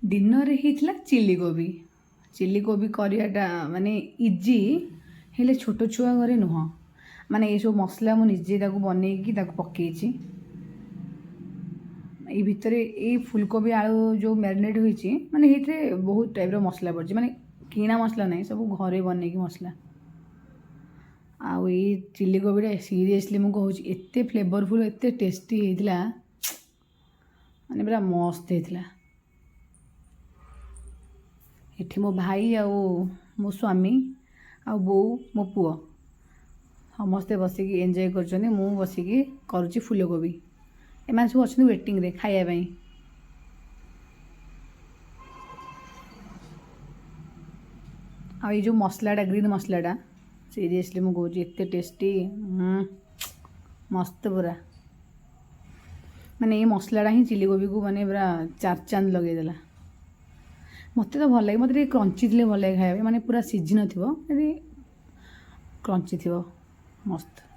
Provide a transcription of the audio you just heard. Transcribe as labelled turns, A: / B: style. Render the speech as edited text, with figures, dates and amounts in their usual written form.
A: Dinner होता chilli कोबी karate माने इजी हेले छोट छुआ घरे नुह माने ये सब मसला मु निजे बनईकी पकई ये भितर ये फुलकोबी आलू जो मैरिनेट होती माने ये बहुत टाइप मसला पड़ी माने किणा मसला नहीं सब घरे बनईकी मसला आउ ये चिली कोबीटा सीरियसली मुझे एत फ्लेवरफुल एत टेस्टी होता माने पूरा मस्त होता ये मो भाई आ मो स्वामी आ बो मो पुओ समस्ते बसिकी एंजॉय कर मु बसिकी करुच्ची फुलकोबी एम सब अच्छा वेटिंग रे खायापाई आ ये जो मसलाटा ग्रीन मसलाटा सीरियसली मुझे एत टेस्टी मस्त पूरा माने ये मसलाटा ही चिली कोबी को माने पूरा चार चांद लगेदेला मत तो भल लगे मत क्रंची थे भल लगे खाया माने पूरा सीझी न क्रंची थी मस्त।